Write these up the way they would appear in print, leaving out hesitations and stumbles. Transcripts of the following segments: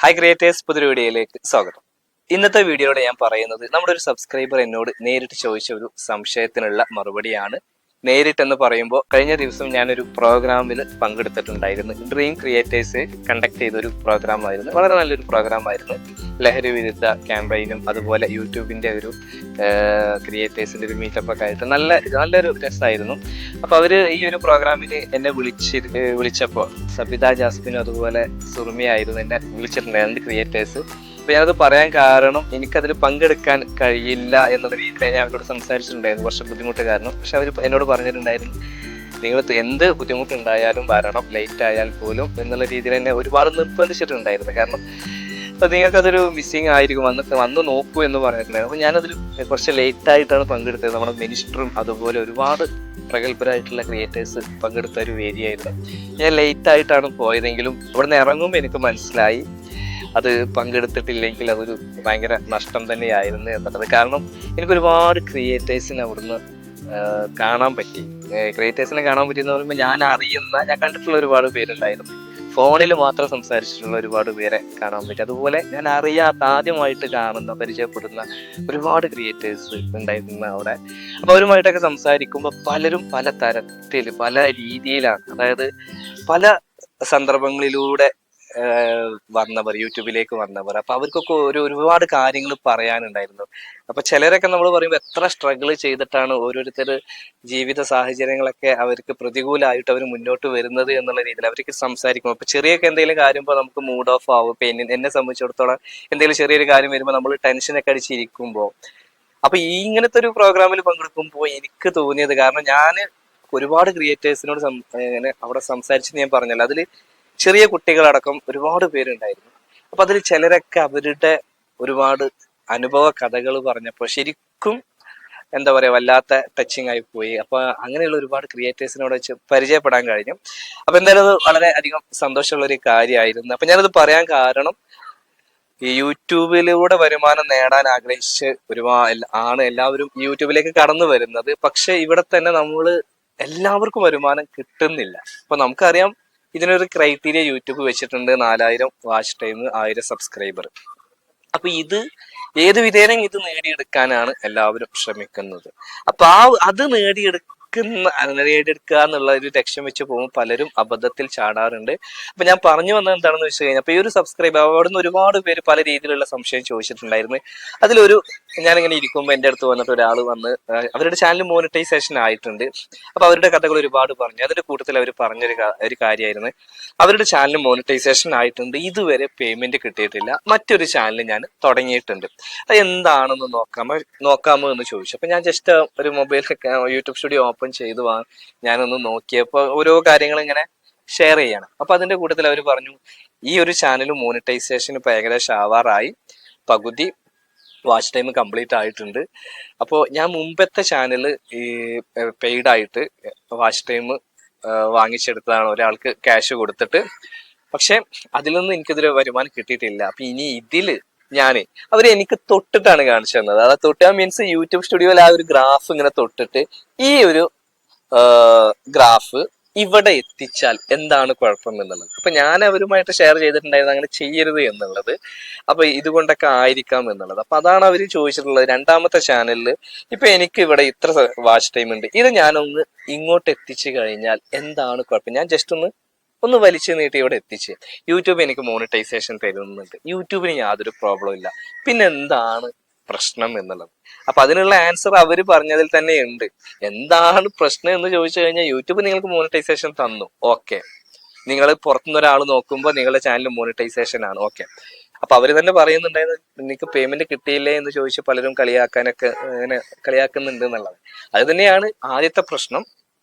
Hi creators, പുതിയൊരു വീഡിയോയിലേക്ക് സ്വാഗതം. ഇന്നത്തെ വീഡിയോയുടെ ഞാൻ പറയുന്നത് നമ്മുടെ ഒരു സബ്സ്ക്രൈബർ എന്നോട് നേരിട്ട് ചോദിച്ച ഒരു സംശയത്തിനുള്ള മറുപടിയാണ്. നേരിട്ടെന്ന് പറയുമ്പോൾ കഴിഞ്ഞ ദിവസം ഞാനൊരു പ്രോഗ്രാമിൽ പങ്കെടുത്തിട്ടുണ്ടായിരുന്നു. ഡ്രീം ക്രിയേറ്റേഴ്സ് കണ്ടക്ട് ചെയ്തൊരു പ്രോഗ്രാമായിരുന്നു. വളരെ നല്ലൊരു പ്രോഗ്രാമായിരുന്നു. ലഹരി വിരുദ്ധ ക്യാമ്പയിനും അതുപോലെ യൂട്യൂബിൻ്റെ ഒരു ക്രിയേറ്റേഴ്സിൻ്റെ ഒരു മീറ്റപ്പൊക്കെ ആയിട്ട് നല്ലൊരു രസമായിരുന്നു. അപ്പോൾ അവർ ഈ ഒരു പ്രോഗ്രാമിൽ എന്നെ വിളിച്ചപ്പോൾ സബിത ജാസ്മിനും അതുപോലെ സുറുമിയായിരുന്നു എന്നെ വിളിച്ചിട്ടുണ്ടായിരുന്നു ക്രിയേറ്റേഴ്സ്. അപ്പോൾ ഞാനത് പറയാൻ കാരണം എനിക്കതിൽ പങ്കെടുക്കാൻ കഴിയില്ല എന്നുള്ള രീതിയിൽ ഞാൻ അവരോട് സംസാരിച്ചിട്ടുണ്ടായിരുന്നു, കുറച്ച് ബുദ്ധിമുട്ട് കാരണം. പക്ഷെ അവർ എന്നോട് പറഞ്ഞിട്ടുണ്ടായിരുന്നു, നിങ്ങൾ എന്ത് ബുദ്ധിമുട്ടുണ്ടായാലും വരണം, ലേറ്റ് ആയാൽ പോലും എന്നുള്ള രീതിയിൽ എന്നെ ഒരുപാട് നിർബന്ധിച്ചിട്ടുണ്ടായിരുന്നു. കാരണം അപ്പോൾ നിങ്ങൾക്കതൊരു മിസ്സിങ് ആയിരിക്കും, വന്ന് നോക്കൂ എന്ന് പറഞ്ഞിട്ടുണ്ടായിരുന്നു. അപ്പോൾ ഞാനതിൽ കുറച്ച് ലേറ്റായിട്ടാണ് പങ്കെടുത്തത്. നമ്മുടെ മിനിസ്റ്ററും അതുപോലെ ഒരുപാട് പ്രഗത്ഭരായിട്ടുള്ള ക്രിയേറ്റേഴ്സ് പങ്കെടുത്ത ഒരു വേദിയായിരുന്നു. ഞാൻ ലേറ്റായിട്ടാണ് പോയതെങ്കിലും ഇവിടുന്ന് ഇറങ്ങുമ്പോൾ എനിക്ക് മനസ്സിലായി അത് പങ്കെടുത്തിട്ടില്ലെങ്കിൽ അതൊരു ഭയങ്കര നഷ്ടം തന്നെയായിരുന്നു എന്നുള്ളത്. കാരണം എനിക്ക് ഒരുപാട് ക്രിയേറ്റേഴ്സിനെ അവിടുന്ന് കാണാൻ പറ്റി. ക്രിയേറ്റേഴ്സിനെ കാണാൻ പറ്റിയെന്ന് പറയുമ്പോൾ ഞാൻ കണ്ടിട്ടുള്ള ഒരുപാട് പേരുണ്ടായിരുന്നു. ഫോണിൽ മാത്രം സംസാരിച്ചിട്ടുള്ള ഒരുപാട് പേരെ കാണാൻ പറ്റി. അതുപോലെ ഞാൻ അറിയാത്ത, ആദ്യമായിട്ട് കാണുന്ന, പരിചയപ്പെടുന്ന ഒരുപാട് ക്രിയേറ്റേഴ്സ് ഉണ്ടായിരുന്നു അവിടെ. അപ്പോൾ അവരുമായിട്ടൊക്കെ സംസാരിക്കുമ്പോൾ പലരും പല തരത്തിൽ, പല രീതിയിലാണ്, അതായത് പല സന്ദർഭങ്ങളിലൂടെ വന്നവർ, യൂട്യൂബിലേക്ക് വന്നവർ. അപ്പൊ അവർക്കൊക്കെ ഒരുപാട് കാര്യങ്ങൾ പറയാനുണ്ടായിരുന്നു. അപ്പൊ ചിലരൊക്കെ നമ്മൾ പറയുമ്പോൾ എത്ര സ്ട്രഗിൾ ചെയ്തിട്ടാണ് ഓരോരുത്തർ ജീവിത സാഹചര്യങ്ങളൊക്കെ അവർക്ക് പ്രതികൂലമായിട്ട് അവർ മുന്നോട്ട് വരുന്നത് എന്നുള്ള രീതിയിൽ അവർക്ക് സംസാരിക്കും. അപ്പൊ ചെറിയൊക്കെ എന്തെങ്കിലും കാര്യമ്പോൾ നമുക്ക് മൂഡ് ഓഫ് ആവും. ഇപ്പൊ എന്നെ സംബന്ധിച്ചിടത്തോളം എന്തെങ്കിലും ചെറിയൊരു കാര്യം വരുമ്പോൾ നമ്മൾ ടെൻഷനൊക്കെ അടിച്ചിരിക്കുമ്പോൾ, അപ്പൊ ഈ ഇങ്ങനത്തെ ഒരു പ്രോഗ്രാമിൽ പങ്കെടുക്കുമ്പോൾ എനിക്ക് തോന്നിയത്, കാരണം ഞാൻ ഒരുപാട് ക്രിയേറ്റേഴ്സിനോട് ഇങ്ങനെ അവിടെ സംസാരിച്ചെന്ന് ഞാൻ പറഞ്ഞല്ലോ, അതിൽ ചെറിയ കുട്ടികളടക്കം ഒരുപാട് പേരുണ്ടായിരുന്നു. അപ്പൊ അതിൽ ചിലരൊക്കെ അവരുടെ ഒരുപാട് അനുഭവ കഥകൾ പറഞ്ഞപ്പോൾ ശരിക്കും എന്താ പറയാ, വല്ലാത്ത ടച്ചിങ് ആയി പോയി. അപ്പൊ അങ്ങനെയുള്ള ഒരുപാട് ക്രിയേറ്റേഴ്സിനോട് വെച്ച് പരിചയപ്പെടാൻ കഴിഞ്ഞു. അപ്പൊ എന്തായാലും അത് വളരെ അധികം സന്തോഷമുള്ള ഒരു കാര്യമായിരുന്നു. അപ്പൊ ഞാനത് പറയാൻ കാരണം, ഈ യൂട്യൂബിലൂടെ വരുമാനം നേടാൻ ആഗ്രഹിച്ച് എല്ലാവരും യൂട്യൂബിലേക്ക് കടന്നു വരുന്നത്. പക്ഷെ ഇവിടെ തന്നെ എല്ലാവർക്കും വരുമാനം കിട്ടുന്നില്ല. അപ്പൊ നമുക്കറിയാം, ഇതിനൊരു ക്രൈറ്റീരിയ യൂട്യൂബ് വെച്ചിട്ടുണ്ട്, 4000 വാച്ച് ടൈം, 1000 സബ്സ്ക്രൈബർ. അപ്പൊ ഏത് വിധേനം ഇത് നേടിയെടുക്കാനാണ് എല്ലാവരും ശ്രമിക്കുന്നത്. അപ്പൊ അത് നേടിയെടുക്കുക എന്നുള്ള ഒരു ലക്ഷ്യം വെച്ച് പോകുമ്പോൾ പലരും അബദ്ധത്തിൽ ചാടാറുണ്ട്. അപ്പൊ ഞാൻ പറഞ്ഞു വന്നത് എന്താണെന്ന് വെച്ച് കഴിഞ്ഞാൽ, അപ്പൊ ഈ ഒരു സബ്സ്ക്രൈബർ അവിടുന്ന് ഒരുപാട് പേര് പല രീതിയിലുള്ള സംശയം ചോദിച്ചിട്ടുണ്ടായിരുന്നു. ഞാനിങ്ങനെ ഇരിക്കുമ്പോൾ എൻ്റെ അടുത്ത് വന്നിട്ട് ഒരാൾ വന്ന്, അവരുടെ ചാനൽ മോണിറ്റൈസേഷൻ ആയിട്ടുണ്ട്. അപ്പൊ അവരുടെ കഥകൾ ഒരുപാട് പറഞ്ഞു. അതിന്റെ കൂട്ടത്തിൽ അവർ പറഞ്ഞൊരു കാര്യമായിരുന്നു, അവരുടെ ചാനൽ മോണിറ്റൈസേഷൻ ആയിട്ടുണ്ട്, ഇതുവരെ പേയ്മെന്റ് കിട്ടിയിട്ടില്ല, മറ്റൊരു ചാനൽ ഞാൻ തുടങ്ങിയിട്ടുണ്ട്, അത് എന്താണെന്ന് നോക്കാമോ എന്ന് ചോദിച്ചു. അപ്പൊ ഞാൻ ജസ്റ്റ് ഒരു മൊബൈലൊക്കെ യൂട്യൂബ് സ്റ്റുഡിയോ ഓപ്പൺ ചെയ്തു ഞാനൊന്ന് നോക്കിയപ്പോൾ ഓരോ കാര്യങ്ങൾ ഇങ്ങനെ ഷെയർ ചെയ്യണം. അപ്പൊ അതിന്റെ കൂട്ടത്തിൽ അവർ പറഞ്ഞു, ഈ ഒരു ചാനൽ മോണിറ്റൈസേഷൻ ഇപ്പൊ ഏകദേശം ആവാറായി, പകുതി വാച്ച് ടൈം കംപ്ലീറ്റ് ആയിട്ടുണ്ട്. അപ്പോൾ ഞാൻ മുമ്പത്തെ ചാനല് ഈ പെയ്ഡായിട്ട് വാച്ച് ടൈം വാങ്ങിച്ചെടുത്തതാണ്, ഒരാൾക്ക് ക്യാഷ് കൊടുത്തിട്ട്. പക്ഷെ അതിലൊന്നും എനിക്കിതൊരു വരുമാനം കിട്ടിയിട്ടില്ല. അപ്പൊ ഇനി അവര് എനിക്ക് തൊട്ടിട്ടാണ് കാണിച്ചു തന്നത്. അതായത് തൊട്ടാ മീൻസ് യൂട്യൂബ് സ്റ്റുഡിയോയിൽ ആ ഒരു ഗ്രാഫ് ഇങ്ങനെ തൊട്ടിട്ട്, ഈ ഒരു ഗ്രാഫ് ഇവിടെ എത്തിച്ചാൽ എന്താണ് കുഴപ്പം എന്നുള്ളത്. അപ്പൊ ഞാൻ അവരുമായിട്ട് ഷെയർ ചെയ്തിട്ടുണ്ടായിരുന്നു അങ്ങനെ ചെയ്യരുത് എന്നുള്ളത്. അപ്പൊ ഇതുകൊണ്ടൊക്കെ ആയിരിക്കാം എന്നുള്ളത്. അപ്പൊ അതാണ് അവർ ചോദിച്ചിട്ടുള്ളത്. രണ്ടാമത്തെ ചാനലിൽ ഇപ്പൊ എനിക്ക് ഇവിടെ ഇത്ര വാച്ച് ടൈം ഉണ്ട്, ഇത് ഞാനൊന്ന് ഇങ്ങോട്ട് എത്തിച്ചു കഴിഞ്ഞാൽ എന്താണ് കുഴപ്പം, ഞാൻ ജസ്റ്റ് ഒന്ന് വലിച്ചു നീട്ടി ഇവിടെ എത്തിച്ച് യൂട്യൂബ് എനിക്ക് മോണിറ്റൈസേഷൻ തരുന്നുണ്ട്, യൂട്യൂബിന് യാതൊരു പ്രോബ്ലം ഇല്ല, പിന്നെ എന്താണ് പ്രശ്നം എന്നുള്ളത്. അപ്പൊ അതിനുള്ള ആൻസർ അവര് പറഞ്ഞതിൽ തന്നെ ഉണ്ട്. എന്താണ് പ്രശ്നം എന്ന് ചോദിച്ചു കഴിഞ്ഞാൽ, യൂട്യൂബ് നിങ്ങൾക്ക് മോണിറ്റൈസേഷൻ തന്നു, ഓക്കെ, നിങ്ങൾ പുറത്തുനിന്ന് ഒരാൾ നോക്കുമ്പോൾ നിങ്ങളുടെ ചാനൽ മോണിറ്റൈസേഷൻ ആണ്, ഓക്കെ. അപ്പൊ അവര് തന്നെ പറയുന്നുണ്ടായിരുന്നു, നിങ്ങൾക്ക് പേയ്മെന്റ് കിട്ടിയില്ലേ എന്ന് ചോദിച്ച് പലരും അങ്ങനെ കളിയാക്കുന്നുണ്ട് എന്നുള്ളത്. അത് തന്നെയാണ് ആദ്യത്തെ പ്രശ്നം.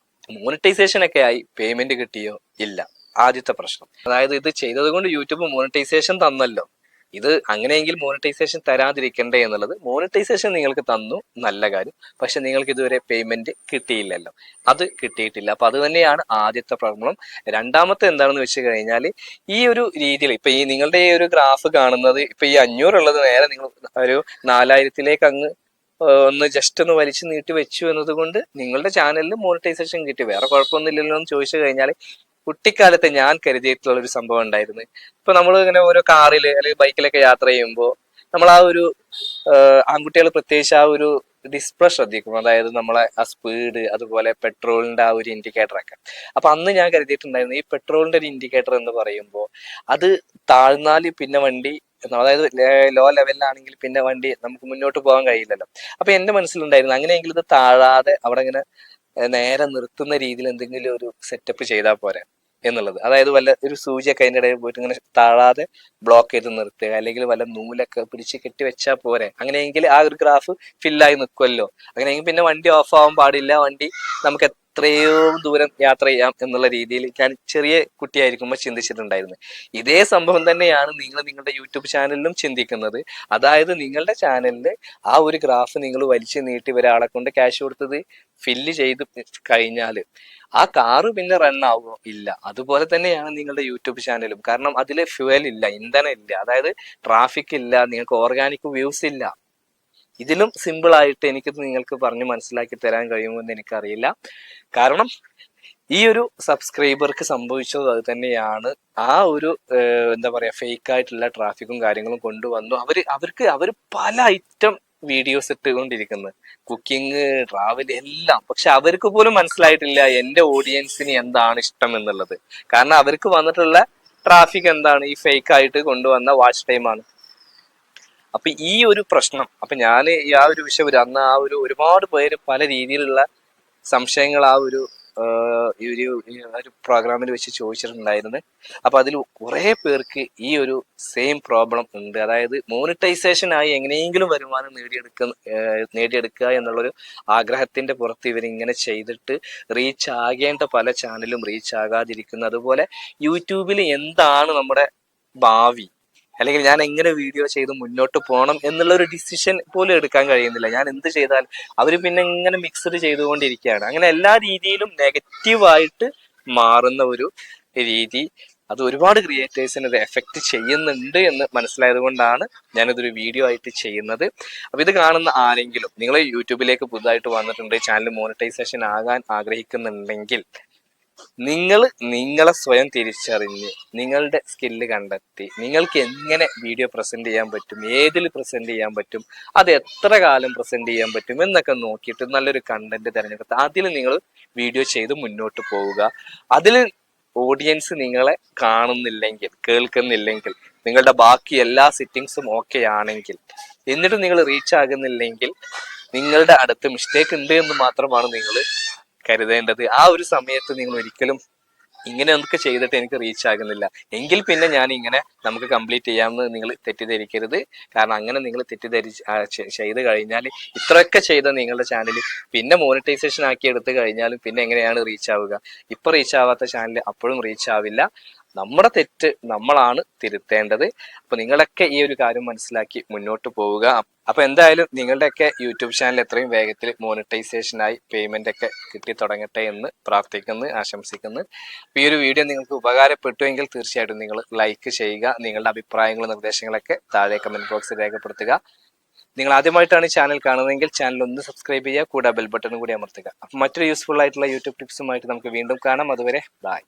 മോണിറ്റൈസേഷൻ ഒക്കെ ആയി, പേയ്മെന്റ് കിട്ടിയോ ഇല്ല, ആദ്യത്തെ പ്രശ്നം. അതായത് ഇത് ചെയ്തത് കൊണ്ട് യൂട്യൂബ് മോണിറ്റൈസേഷൻ തന്നല്ലോ, ഇത് അങ്ങനെയെങ്കിൽ മോണിറ്റൈസേഷൻ തരാതിരിക്കണ്ടേ എന്നുള്ളത്. മോണിറ്റൈസേഷൻ നിങ്ങൾക്ക് തന്നു, നല്ല കാര്യം, പക്ഷെ നിങ്ങൾക്ക് ഇതുവരെ പേയ്മെന്റ് കിട്ടിയില്ലല്ലോ, അത് കിട്ടിയിട്ടില്ല. അപ്പൊ അത് തന്നെയാണ് ആദ്യത്തെ പ്രോബ്ലം. രണ്ടാമത്തെ എന്താണെന്ന് വെച്ച് കഴിഞ്ഞാൽ, ഈ ഒരു രീതിയിൽ ഇപ്പൊ ഈ നിങ്ങളുടെ ഈ ഒരു ഗ്രാഫ് കാണുന്നത്, ഇപ്പൊ ഈ 500 ഉള്ളത് നേരെ നിങ്ങൾ ഒരു 4000-ലേക്ക് അങ്ങ് ജസ്റ്റ് ഒന്ന് വലിച്ചു നീട്ടി വെച്ചു എന്നതുകൊണ്ട് നിങ്ങളുടെ ചാനലിൽ മോണിറ്റൈസേഷൻ കിട്ടി, വേറെ കുഴപ്പമൊന്നുമില്ലല്ലോ എന്ന് ചോദിച്ചു കഴിഞ്ഞാൽ, കുട്ടിക്കാലത്ത് ഞാൻ കരുതിയിട്ടുള്ള ഒരു സംഭവം ഉണ്ടായിരുന്നു. ഇപ്പൊ നമ്മൾ ഇങ്ങനെ ഓരോ കാറില് അല്ലെങ്കിൽ ബൈക്കിലൊക്കെ യാത്ര ചെയ്യുമ്പോൾ നമ്മൾ ആ ഒരു ആൺകുട്ടികൾ പ്രത്യേകിച്ച് ആ ഒരു ഡിസ്പ്ലേ ശ്രദ്ധിക്കും. അതായത് നമ്മളെ ആ സ്പീഡ്, അതുപോലെ പെട്രോളിന്റെ ആ ഒരു ഇൻഡിക്കേറ്റർ ഒക്കെ. അപ്പൊ അന്ന് ഞാൻ കരുതിയിട്ടുണ്ടായിരുന്നു ഈ പെട്രോളിന്റെ ഒരു ഇൻഡിക്കേറ്റർ എന്ന് പറയുമ്പോൾ അത് താഴ്ന്നാല് പിന്നെ വണ്ടി, അതായത് ലോ ലെവലിലാണെങ്കിൽ പിന്നെ വണ്ടി നമുക്ക് മുന്നോട്ട് പോകാൻ കഴിയില്ലല്ലോ. അപ്പൊ എന്റെ മനസ്സിലുണ്ടായിരുന്നു അങ്ങനെയെങ്കിൽ ഇത് താഴാതെ അവിടെ ഇങ്ങനെ നേരെ നിർത്തുന്ന രീതിയിൽ എന്തെങ്കിലും ഒരു സെറ്റപ്പ് ചെയ്താൽ പോരെ എന്നുള്ളത്. അതായത് വല്ല ഒരു സൂചിയൊക്കെ അതിൻ്റെ ഇടയിൽ പോയിട്ട് ഇങ്ങനെ താഴാതെ ബ്ലോക്ക് ചെയ്ത് നിർത്തുക, അല്ലെങ്കിൽ വല്ല നൂലൊക്കെ പിടിച്ച് കെട്ടി വെച്ചാൽ പോരെ. അങ്ങനെയെങ്കിൽ ആ ഒരു ഗ്രാഫ് ഫില്ലായി നിൽക്കുമല്ലോ. അങ്ങനെയെങ്കിൽ പിന്നെ വണ്ടി ഓഫ് ആവാൻ പാടില്ല, വണ്ടി നമുക്ക് എത്രയോ ദൂരം യാത്ര ചെയ്യാം എന്നുള്ള രീതിയിൽ ഞാൻ ചെറിയ കുട്ടിയായിരിക്കുമ്പോൾ ചിന്തിച്ചിട്ടുണ്ടായിരുന്നു. ഇതേ സംഭവം തന്നെയാണ് നിങ്ങൾ നിങ്ങളുടെ യൂട്യൂബ് ചാനലിലും ചിന്തിക്കുന്നത്. അതായത് നിങ്ങളുടെ ചാനലിൽ ആ ഒരു ഗ്രാഫ് നിങ്ങൾ വലിച്ചു നീട്ടി ഒരാളെ കൊണ്ട് ക്യാഷ് കൊടുത്തത് ഫില്ല് ചെയ്ത് കഴിഞ്ഞാൽ ആ കാറ് പിന്നെ റൺ ആവുമോ? ഇല്ല. അതുപോലെ തന്നെയാണ് നിങ്ങളുടെ യൂട്യൂബ് ചാനലും. കാരണം അതിൽ ഫ്യൂവൽ ഇല്ല, ഇന്ധനം ഇല്ല, അതായത് ട്രാഫിക് ഇല്ല, നിങ്ങൾക്ക് ഓർഗാനിക് വ്യൂസ് ഇല്ല. ഇതിലും സിമ്പിൾ ആയിട്ട് എനിക്ക് നിങ്ങൾക്ക് പറഞ്ഞ് മനസ്സിലാക്കി തരാൻ കഴിയുമെന്ന് എനിക്കറിയില്ല. കാരണം ഈ ഒരു സബ്സ്ക്രൈബർക്ക് സംഭവിച്ചത് അത് തന്നെയാണ്. ആ ഒരു എന്താ പറയാ, ഫേക്ക് ആയിട്ടുള്ള ട്രാഫിക്കും കാര്യങ്ങളും കൊണ്ടുവന്നു. അവർ പല ഐറ്റം വീഡിയോസ് ഇട്ടുകൊണ്ടിരിക്കുന്നത്, കുക്കിംഗ്, ട്രാവൽ എല്ലാം. പക്ഷെ അവർക്ക് പോലും മനസ്സിലായിട്ടില്ല എന്റെ ഓഡിയൻസിന് എന്താണ് ഇഷ്ടം എന്നുള്ളത്. കാരണം അവർക്ക് വന്നിട്ടുള്ള ട്രാഫിക് എന്താണ്, ഈ ഫേക്ക് ആയിട്ട് കൊണ്ടുവന്ന വാച്ച് ടൈമാണ്. അപ്പൊ ഈ ഒരു പ്രശ്നം, അപ്പൊ ഞാൻ ആ ഒരു വിഷയം അന്ന് ആ ഒരു ഒരുപാട് പേര് പല രീതിയിലുള്ള സംശയങ്ങൾ ആ ഒരു ഒരു പ്രോഗ്രാമിൽ വെച്ച് ചോദിച്ചിട്ടുണ്ടായിരുന്നു. അപ്പൊ അതിൽ കുറെ പേർക്ക് ഈ ഒരു സെയിം പ്രോബ്ലം ഉണ്ട്. അതായത് മോണിറ്റൈസേഷൻ ആയി എങ്ങനെയെങ്കിലും വരുമാനം നേടിയെടുക്കുക എന്നുള്ളൊരു ആഗ്രഹത്തിന്റെ പുറത്ത് ഇവരിങ്ങനെ ചെയ്തിട്ട് റീച്ച് ആകേണ്ട പല ചാനലും റീച്ച് ആകാതിരിക്കുന്നു. അതുപോലെ യൂട്യൂബിൽ എന്താണ് നമ്മുടെ ഭാവി, അല്ലെങ്കിൽ ഞാൻ എങ്ങനെ വീഡിയോ ചെയ്ത് മുന്നോട്ട് പോകണം എന്നുള്ള ഒരു ഡിസിഷൻ പോലും എടുക്കാൻ കഴിയുന്നില്ല. ഞാൻ എന്ത് ചെയ്താൽ അവർ പിന്നെ ഇങ്ങനെ മിക്സ്ഡ് ചെയ്തുകൊണ്ടിരിക്കുകയാണ്. അങ്ങനെ എല്ലാ രീതിയിലും നെഗറ്റീവായിട്ട് മാറുന്ന ഒരു രീതി, അത് ഒരുപാട് ക്രിയേറ്റേഴ്സിന് ഇത് എഫക്റ്റ് ചെയ്യുന്നുണ്ട് എന്ന് മനസ്സിലായത് കൊണ്ടാണ് ഞാനിതൊരു വീഡിയോ ആയിട്ട് ചെയ്യുന്നത്. അപ്പൊ ഇത് കാണുന്ന ആരെങ്കിലും നിങ്ങൾ യൂട്യൂബിലേക്ക് പുതുതായിട്ട് വന്നിട്ടുണ്ട്, ചാനൽ മോണിറ്റൈസേഷൻ ആകാൻ ആഗ്രഹിക്കുന്നുണ്ടെങ്കിൽ നിങ്ങളെ സ്വയം തിരിച്ചറിഞ്ഞ് നിങ്ങളുടെ സ്കില്ല് കണ്ടെത്തി നിങ്ങൾക്ക് എങ്ങനെ വീഡിയോ പ്രസന്റ് ചെയ്യാൻ പറ്റും, ഏതിൽ പ്രസന്റ് ചെയ്യാൻ പറ്റും, അത് എത്ര കാലം പ്രസന്റ് ചെയ്യാൻ പറ്റും എന്നൊക്കെ നോക്കിയിട്ട് നല്ലൊരു കണ്ടന്റ് തിരഞ്ഞെടുത്ത് അതിൽ നിങ്ങൾ വീഡിയോ ചെയ്ത് മുന്നോട്ട് പോവുക. അതിൽ ഓഡിയൻസ് നിങ്ങളെ കാണുന്നില്ലെങ്കിൽ, കേൾക്കുന്നില്ലെങ്കിൽ, നിങ്ങളുടെ ബാക്കി എല്ലാ സെറ്റിങ്സും ഓക്കെ ആണെങ്കിൽ, എന്നിട്ട് നിങ്ങൾ റീച്ച് ആകുന്നില്ലെങ്കിൽ നിങ്ങളുടെ അടുത്ത് മിസ്റ്റേക്ക് ഉണ്ട് എന്ന് മാത്രമാണ് നിങ്ങൾ കരുതേണ്ടത്. ആ ഒരു സമയത്ത് നിങ്ങൾ ഒരിക്കലും ഇങ്ങനെ നമുക്ക് ചെയ്തിട്ട് എനിക്ക് റീച്ച് ആകുന്നില്ല എങ്കിൽ പിന്നെ ഞാൻ ഇങ്ങനെ നമുക്ക് കംപ്ലീറ്റ് ചെയ്യാമെന്ന് നിങ്ങൾ തെറ്റിദ്ധരിക്കരുത്. കാരണം അങ്ങനെ നിങ്ങൾ ചെയ്ത് കഴിഞ്ഞാൽ, ഇത്രയൊക്കെ ചെയ്ത നിങ്ങളുടെ ചാനൽ പിന്നെ മോണിറ്റൈസേഷൻ ആക്കി എടുത്തു കഴിഞ്ഞാലും പിന്നെ എങ്ങനെയാണ് റീച്ച് ആവുക? ഇപ്പൊ റീച്ച് ആവാത്ത ചാനൽ അപ്പോഴും റീച്ച് ആവില്ല. നമ്മുടെ തെറ്റ് നമ്മളാണ് തിരുത്തേണ്ടത്. അപ്പൊ നിങ്ങളൊക്കെ ഈ ഒരു കാര്യം മനസ്സിലാക്കി മുന്നോട്ട് പോവുക. അപ്പൊ എന്തായാലും നിങ്ങളുടെയൊക്കെ യൂട്യൂബ് ചാനൽ എത്രയും വേഗത്തിൽ മോണിറ്റൈസേഷനായി പേയ്മെന്റ് ഒക്കെ കിട്ടി തുടങ്ങട്ടെ എന്ന് പ്രാർത്ഥിക്കുന്നു, ആശംസിക്കുന്നു. അപ്പൊ ഈ ഒരു വീഡിയോ നിങ്ങൾക്ക് ഉപകാരപ്പെട്ടുവെങ്കിൽ തീർച്ചയായിട്ടും നിങ്ങൾ ലൈക്ക് ചെയ്യുക. നിങ്ങളുടെ അഭിപ്രായങ്ങളും നിർദ്ദേശങ്ങളൊക്കെ താഴെ കമന്റ് ബോക്സിൽ രേഖപ്പെടുത്തുക. നിങ്ങൾ ആദ്യമായിട്ടാണ് ചാനൽ കാണുന്നതെങ്കിൽ ചാനൽ ഒന്ന് സബ്സ്ക്രൈബ് ചെയ്യുക, കൂടെ ബെൽ ബട്ടണും കൂടി അമർത്തുക. അപ്പൊ മറ്റൊരു യൂസ്ഫുൾ ആയിട്ടുള്ള യൂട്യൂബ് ടിപ്സുമായിട്ട് നമുക്ക് വീണ്ടും കാണാം. അതുവരെ ബൈ.